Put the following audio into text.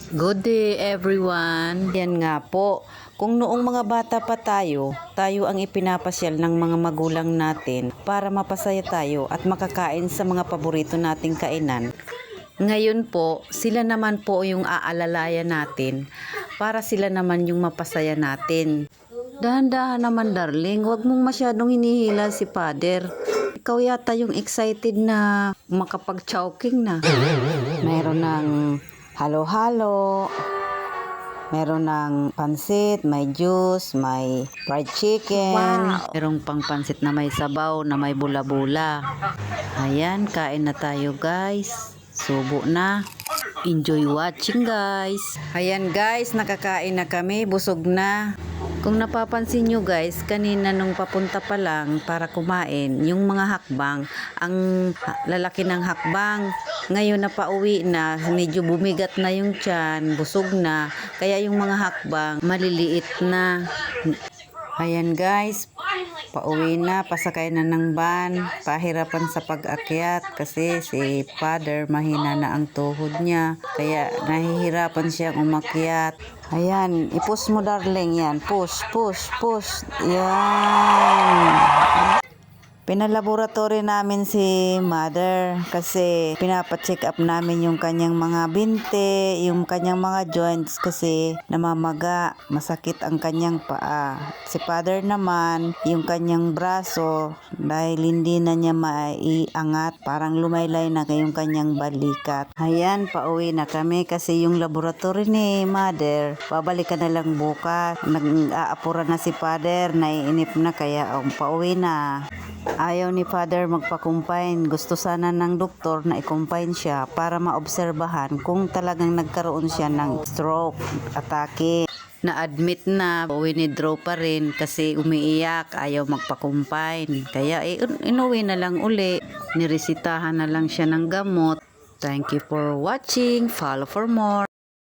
Good day everyone. Yan nga po, kung noong mga bata pa tayo ang ipinapasyal ng mga magulang natin para mapasaya tayo at makakain sa mga paborito nating kainan. Ngayon po, sila naman po yung aalalayan natin para sila naman yung mapasaya natin. Dahan-dahan naman darling, wag mong masyadong hinihila si Father. Ikaw yata yung excited na makapag-chowking na. Meron ng halo-halo, meron ng pansit, may juice, may fried chicken. Wow. Merong pang pansit na may sabaw, na may bula-bula. Ayan, kain na tayo guys. Subo na. Enjoy watching guys. Ayan guys, nakakain na kami, busog na. Kung napapansin nyo guys, kanina nung papunta pa lang para kumain, yung mga hakbang, ang lalaki ng hakbang, ngayon na pauwi na, medyo bumigat na yung tiyan, busog na, kaya yung mga hakbang, maliliit na. Ayan guys, pauwi na, pasakay na ng van, pahirapan sa pag-akyat kasi si Father mahina na ang tuhod niya, kaya nahihirapan siyang umakyat. Ayan, i-push mo darling yan, push, push, push, yan. Pinalaboratory namin si Mother kasi pinapacheck up namin yung kanyang mga binte, yung kanyang mga joints kasi namamaga, masakit ang kanyang paa. Si Father naman, yung kanyang braso dahil hindi na niya maiangat, parang lumaylay na yung kanyang balikat. Ayan, pauwi na kami kasi yung laboratory ni Mother, babalikan na lang bukas. Nag-aapura na si Father, naiinip na kaya pauwi na. Ayaw ni Father magpa-confine. Gusto sana ng doktor na i-confine siya para maobserbahan kung talagang nagkaroon siya ng stroke, atake. Na-admit na, winidraw pa rin kasi umiiyak, ayaw magpa-confine. Kaya inuwi na lang uli. Niresitahan na lang siya ng gamot. Thank you for watching. Follow for more.